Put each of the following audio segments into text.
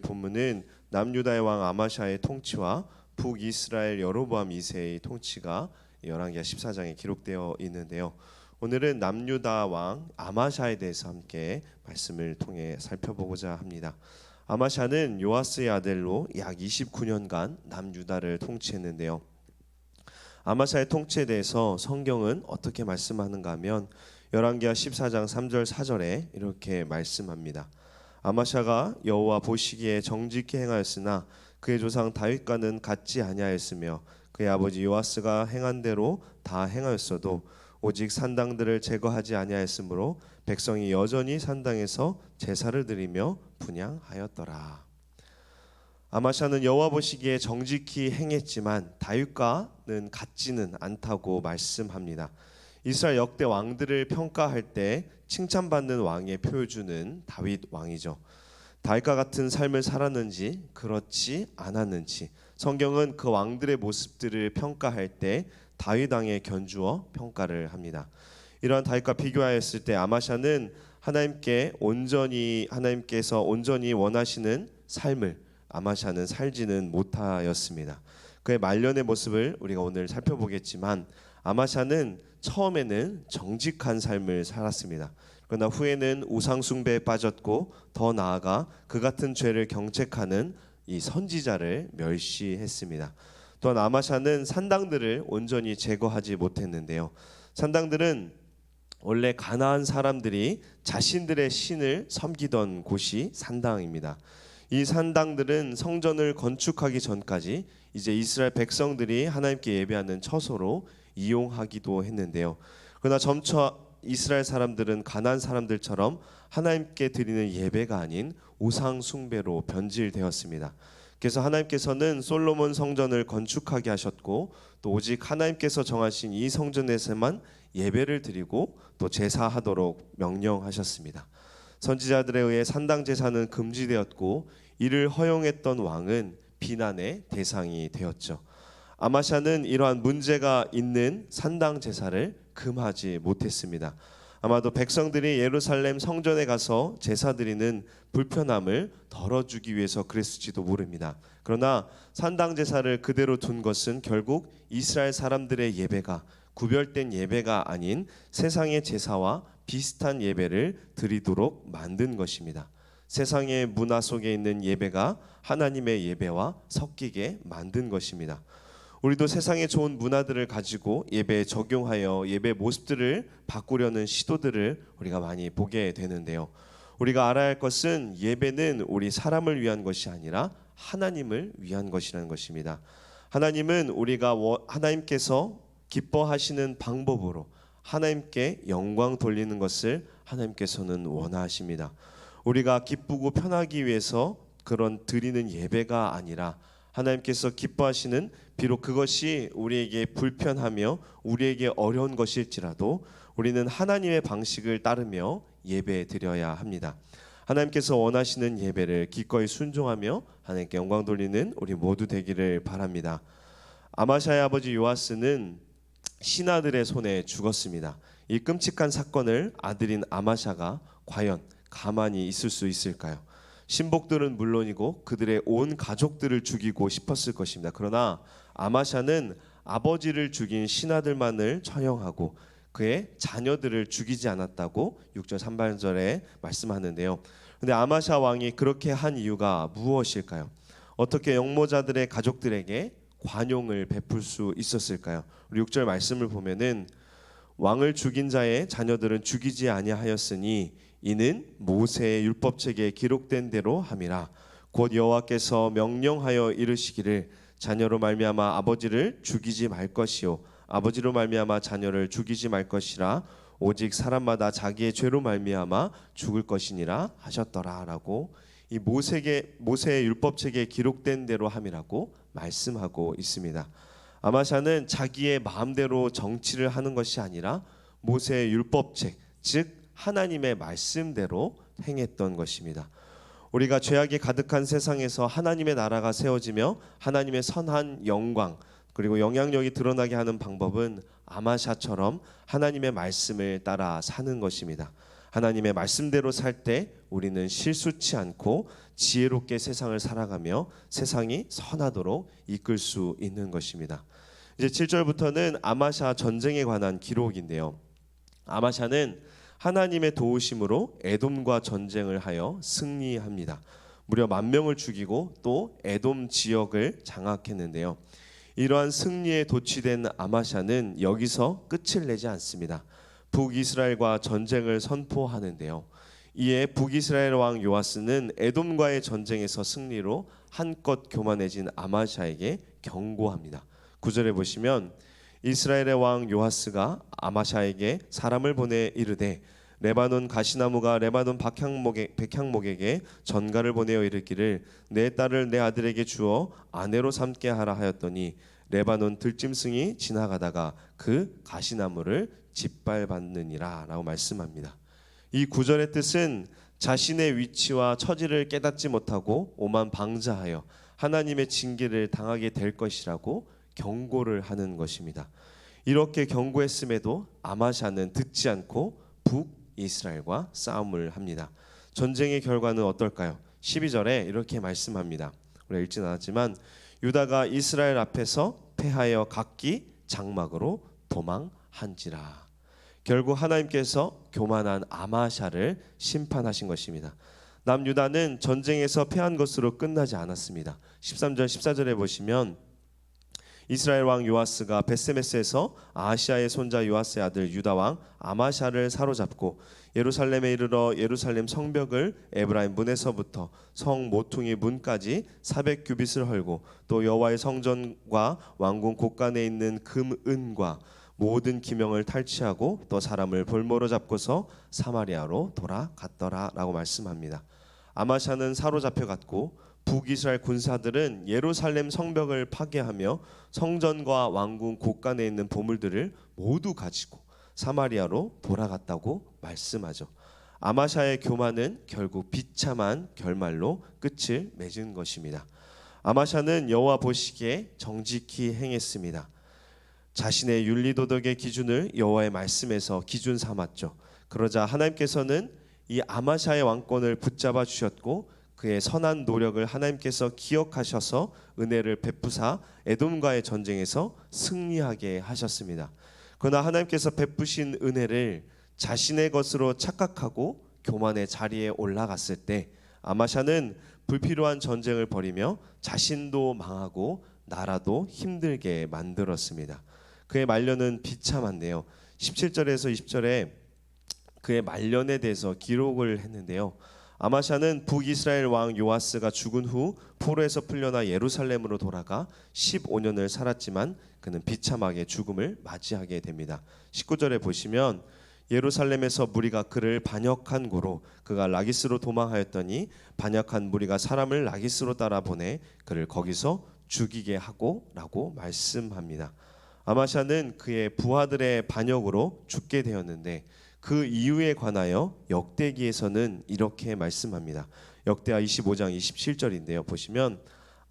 본문은 남유다의 왕 아마샤의 통치와 북이스라엘 여로보암 2세의 통치가 열왕기하 14장에 기록되어 있는데요. 오늘은 남유다 왕 아마샤에 대해서 함께 말씀을 통해 살펴보고자 합니다. 아마샤는 요아스의 아들로 약 29년간 남유다를 통치했는데요. 아마샤의 통치에 대해서 성경은 어떻게 말씀하는가 하면 열왕기하 14장 3절 4절에 이렇게 말씀합니다. 아마샤가 여호와 보시기에 정직히 행하였으나 그의 조상 다윗과는 같지 아니하였으며 그의 아버지 요아스가 행한 대로 다 행하였어도 오직 산당들을 제거하지 아니하였으므로 백성이 여전히 산당에서 제사를 드리며 분향하였더라. 아마샤는 여호와 보시기에 정직히 행했지만 다윗과는 같지는 않다고 말씀합니다. 이스라엘 역대 왕들을 평가할 때 칭찬받는 왕의 표준은 다윗 왕이죠. 다윗과 같은 삶을 살았는지 그렇지 않았는지 성경은 그 왕들의 모습들을 평가할 때 다윗 왕에 견주어 평가를 합니다. 이러한 다윗과 비교하였을 때 아마샤는 하나님께서 온전히 원하시는 삶을 아마샤는 살지는 못하였습니다. 그의 말년의 모습을 우리가 오늘 살펴보겠지만 아마샤는 처음에는 정직한 삶을 살았습니다. 그러나 후에는 우상 숭배에 빠졌고 더 나아가 그 같은 죄를 경책하는 이 선지자를 멸시했습니다. 또한 아마샤는 산당들을 온전히 제거하지 못했는데요. 산당들은 원래 가나안 사람들이 자신들의 신을 섬기던 곳이 산당입니다. 이 산당들은 성전을 건축하기 전까지 이제 이스라엘 백성들이 하나님께 예배하는 처소로 이용하기도 했는데요. 그러나 점차 이스라엘 사람들은 가나안 사람들처럼 하나님께 드리는 예배가 아닌 우상 숭배로 변질되었습니다. 그래서 하나님께서는 솔로몬 성전을 건축하게 하셨고 또 오직 하나님께서 정하신 이 성전에서만 예배를 드리고 또 제사하도록 명령하셨습니다. 선지자들에 의해 산당 제사는 금지되었고 이를 허용했던 왕은 비난의 대상이 되었죠. 아마샤는 이러한 문제가 있는 산당 제사를 금하지 못했습니다. 아마도 백성들이 예루살렘 성전에 가서 제사 드리는 불편함을 덜어주기 위해서 그랬을지도 모릅니다. 그러나 산당 제사를 그대로 둔 것은 결국 이스라엘 사람들의 예배가 구별된 예배가 아닌 세상의 제사와 비슷한 예배를 드리도록 만든 것입니다. 세상의 문화 속에 있는 예배가 하나님의 예배와 섞이게 만든 것입니다. 우리도 세상의 좋은 문화들을 가지고 예배에 적용하여 예배 모습들을 바꾸려는 시도들을 우리가 많이 보게 되는데요. 우리가 알아야 할 것은 예배는 우리 사람을 위한 것이 아니라 하나님을 위한 것이라는 것입니다. 하나님은 하나님께서 기뻐하시는 방법으로 하나님께 영광 돌리는 것을 하나님께서는 원하십니다. 우리가 기쁘고 편하기 위해서 그런 드리는 예배가 아니라 하나님께서 기뻐하시는 비록 그것이 우리에게 불편하며 우리에게 어려운 것일지라도 우리는 하나님의 방식을 따르며 예배 드려야 합니다. 하나님께서 원하시는 예배를 기꺼이 순종하며 하나님께 영광 돌리는 우리 모두 되기를 바랍니다. 아마샤의 아버지 요아스는 신하들의 손에 죽었습니다. 이 끔찍한 사건을 아들인 아마샤가 과연 가만히 있을 수 있을까요? 신복들은 물론이고 그들의 온 가족들을 죽이고 싶었을 것입니다. 그러나 아마샤는 아버지를 죽인 신하들만을 처형하고 그의 자녀들을 죽이지 않았다고 6절 3절에 말씀하는데요. 그런데 아마샤 왕이 그렇게 한 이유가 무엇일까요? 어떻게 영모자들의 가족들에게 관용을 베풀 수 있었을까요? 우리 6절 말씀을 보면은 왕을 죽인 자의 자녀들은 죽이지 아니하였으니 이는 모세의 율법책에 기록된 대로 함이라. 곧 여호와께서 명령하여 이르시기를 자녀로 말미암아 아버지를 죽이지 말 것이요 아버지로 말미암아 자녀를 죽이지 말 것이라. 오직 사람마다 자기의 죄로 말미암아 죽을 것이니라 하셨더라라고 이 모세의 율법책에 기록된 대로 함이라고 말씀하고 있습니다. 아마샤는 자기의 마음대로 정치를 하는 것이 아니라 모세의 율법책, 즉 하나님의 말씀대로 행했던 것입니다. 우리가 죄악이 가득한 세상에서 하나님의 나라가 세워지며 하나님의 선한 영광 그리고 영향력이 드러나게 하는 방법은 아마샤처럼 하나님의 말씀을 따라 사는 것입니다. 하나님의 말씀대로 살 때 우리는 실수치 않고 지혜롭게 세상을 살아가며 세상이 선하도록 이끌 수 있는 것입니다. 이제 7절부터는 아마샤 전쟁에 관한 기록인데요. 아마샤는 하나님의 도우심으로 에돔과 전쟁을 하여 승리합니다. 무려 10,000명을 죽이고 또 에돔 지역을 장악했는데요. 이러한 승리에 도취된 아마샤는 여기서 끝을 내지 않습니다. 북이스라엘과 전쟁을 선포하는데요. 이에 북이스라엘 왕 요아스는 에돔과의 전쟁에서 승리로 한껏 교만해진 아마샤에게 경고합니다. 9절에 보시면 이스라엘의 왕 요아스가 아마샤에게 사람을 보내 이르되 레바논 가시나무가 레바논 백향목에게 전가를 보내어 이르기를 내 딸을 내 아들에게 주어 아내로 삼게 하라 하였더니 레바논 들짐승이 지나가다가 그 가시나무를 짓밟았느니라 라고 말씀합니다. 이 구절의 뜻은 자신의 위치와 처지를 깨닫지 못하고 오만 방자하여 하나님의 징계를 당하게 될 것이라고 경고를 하는 것입니다. 이렇게 경고했음에도 아마샤는 듣지 않고 북이스라엘과 싸움을 합니다. 전쟁의 결과는 어떨까요? 12절에 이렇게 말씀합니다. 우리가 읽진 않았지만 유다가 이스라엘 앞에서 패하여 각기 장막으로 도망한지라. 결국 하나님께서 교만한 아마샤를 심판하신 것입니다. 남유다는 전쟁에서 패한 것으로 끝나지 않았습니다. 13절 14절에 보시면 이스라엘 왕 요아스가 베세메스에서 아하시아의 손자 요아스의 아들 유다 왕 아마샤를 사로잡고 예루살렘에 이르러 예루살렘 성벽을 에브라임 문에서부터 성 모퉁이 문까지 400규빗을 헐고 또 여호와의 성전과 왕궁 곳간에 있는 금 은과 모든 기명을 탈취하고 또 사람을 볼모로 잡고서 사마리아로 돌아갔더라라고 말씀합니다. 아마샤는 사로잡혀갔고 북이스라엘 군사들은 예루살렘 성벽을 파괴하며 성전과 왕궁 곳간에 있는 보물들을 모두 가지고 사마리아로 돌아갔다고 말씀하죠. 아마샤의 교만은 결국 비참한 결말로 끝을 맺은 것입니다. 아마샤는 여호와 보시기에 정직히 행했습니다. 자신의 윤리도덕의 기준을 여호와의 말씀에서 기준 삼았죠. 그러자 하나님께서는 이 아마샤의 왕권을 붙잡아 주셨고 그의 선한 노력을 하나님께서 기억하셔서 은혜를 베푸사 에돔과의 전쟁에서 승리하게 하셨습니다. 그러나 하나님께서 베푸신 은혜를 자신의 것으로 착각하고 교만의 자리에 올라갔을 때 아마샤는 불필요한 전쟁을 벌이며 자신도 망하고 나라도 힘들게 만들었습니다. 그의 말년은 비참한데요. 17절에서 20절에 그의 말년에 대해서 기록을 했는데요. 아마샤는 북이스라엘 왕 요아스가 죽은 후 포로에서 풀려나 예루살렘으로 돌아가 15년을 살았지만 그는 비참하게 죽음을 맞이하게 됩니다. 19절에 보시면 예루살렘에서 무리가 그를 반역한 고로 그가 라기스로 도망하였더니 반역한 무리가 사람을 라기스로 따라 보내 그를 거기서 죽이게 하고 라고 말씀합니다. 아마샤는 그의 부하들의 반역으로 죽게 되었는데 그 이유에 관하여 역대기에서는 이렇게 말씀합니다. 역대하 25장 27절인데요. 보시면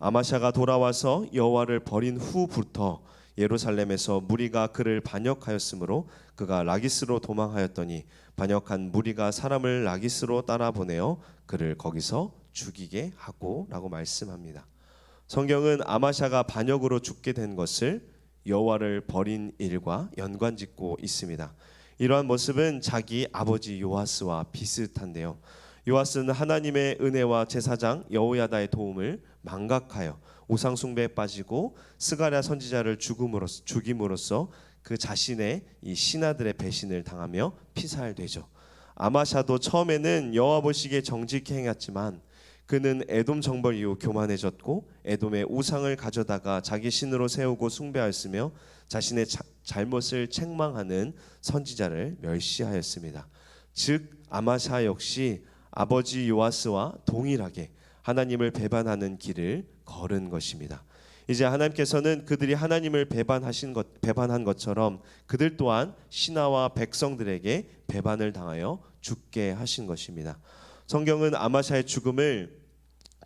아마샤가 돌아와서 여호와를 버린 후부터 예루살렘에서 무리가 그를 반역하였으므로 그가 라기스로 도망하였더니 반역한 무리가 사람을 라기스로 따라 보내어 그를 거기서 죽이게 하고 라고 말씀합니다. 성경은 아마샤가 반역으로 죽게 된 것을 여호와를 버린 일과 연관짓고 있습니다. 이러한 모습은 자기 아버지 요아스와 비슷한데요. 요아스는 하나님의 은혜와 제사장 여호야다의 도움을 망각하여 우상 숭배에 빠지고 스가랴 선지자를 죽임으로써 그 자신의 이 신하들의 배신을 당하며 피살되죠. 아마샤도 처음에는 여호와 보시기에 정직히 행했지만 그는 에돔 정벌 이후 교만해졌고 에돔의 우상을 가져다가 자기 신으로 세우고 숭배하였으며 자신의 잘못을 책망하는 선지자를 멸시하였습니다. 즉 아마샤 역시 아버지 요아스와 동일하게 하나님을 배반하는 길을 걸은 것입니다. 이제 하나님께서는 그들이 하나님을 배반한 것처럼 그들 또한 신하와 백성들에게 배반을 당하여 죽게 하신 것입니다. 성경은 아마샤의 죽음을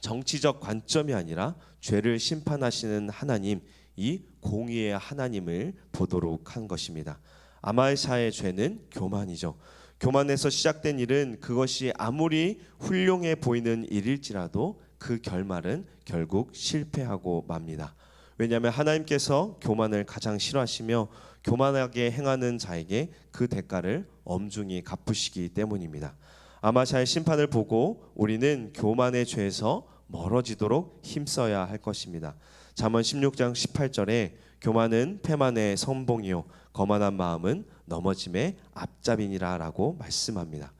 정치적 관점이 아니라 죄를 심판하시는 하나님, 이 공의의 하나님을 보도록 한 것입니다. 아마샤의 죄는 교만이죠. 교만에서 시작된 일은 그것이 아무리 훌륭해 보이는 일일지라도 그 결말은 결국 실패하고 맙니다. 왜냐하면 하나님께서 교만을 가장 싫어하시며 교만하게 행하는 자에게 그 대가를 엄중히 갚으시기 때문입니다. 아마샤의 심판을 보고 우리는 교만의 죄에서 멀어지도록 힘써야 할 것입니다. 잠언 16장 18절에 교만은 패만의 선봉이요 거만한 마음은 넘어짐의 앞잡이니라 라고 말씀합니다.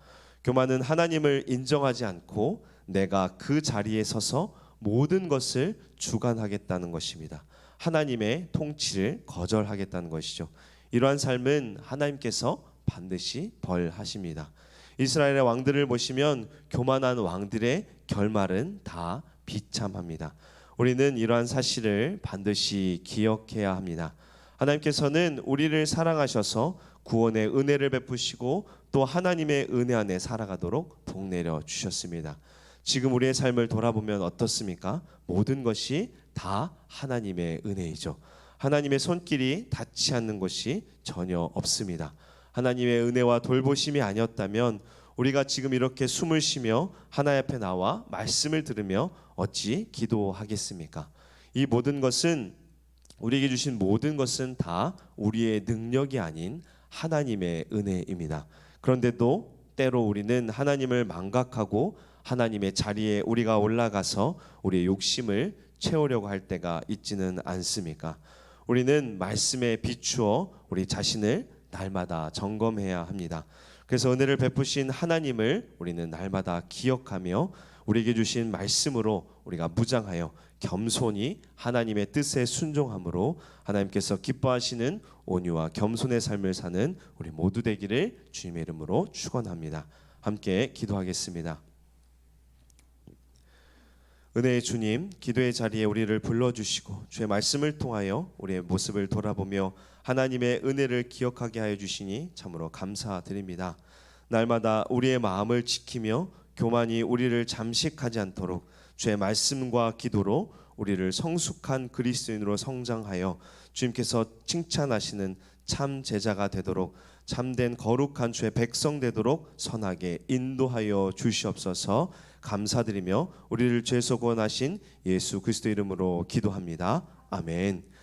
교만은 하나님을 인정하지 않고 내가 그 자리에 서서 모든 것을 주관하겠다는 것입니다. 하나님의 통치를 거절하겠다는 것이죠. 이러한 삶은 하나님께서 반드시 벌하십니다. 이스라엘의 왕들을 보시면 교만한 왕들의 결말은 다 비참합니다. 우리는 이러한 사실을 반드시 기억해야 합니다. 하나님께서는 우리를 사랑하셔서 구원의 은혜를 베푸시고 또 하나님의 은혜 안에 살아가도록 복내려 주셨습니다. 지금 우리의 삶을 돌아보면 어떻습니까? 모든 것이 다 하나님의 은혜이죠. 하나님의 손길이 닿지 않는 것이 전혀 없습니다. 하나님의 은혜와 돌보심이 아니었다면 우리가 지금 이렇게 숨을 쉬며 하나님 앞에 나와 말씀을 들으며 어찌 기도하겠습니까? 이 모든 것은 우리에게 주신 모든 것은 다 우리의 능력이 아닌 하나님의 은혜입니다. 그런데도 때로 우리는 하나님을 망각하고 하나님의 자리에 우리가 올라가서 우리의 욕심을 채우려고 할 때가 있지는 않습니까? 우리는 말씀에 비추어 우리 자신을 날마다 점검해야 합니다. 그래서 은혜를 베푸신 하나님을 우리는 날마다 기억하며 우리에게 주신 말씀으로 우리가 무장하여 겸손히 하나님의 뜻에 순종함으로 하나님께서 기뻐하시는 온유와 겸손의 삶을 사는 우리 모두 되기를 주님의 이름으로 축원합니다. 함께 기도하겠습니다. 은혜의 주님, 기도의 자리에 우리를 불러주시고 주의 말씀을 통하여 우리의 모습을 돌아보며 하나님의 은혜를 기억하게 하여 주시니 참으로 감사드립니다. 날마다 우리의 마음을 지키며 교만이 우리를 잠식하지 않도록 주의 말씀과 기도로 우리를 성숙한 그리스도인으로 성장하여 주님께서 칭찬하시는 참 제자가 되도록 참된 거룩한 주의 백성 되도록 선하게 인도하여 주시옵소서. 감사드리며 우리를 죄에서 구원하신 예수 그리스도 이름으로 기도합니다. 아멘.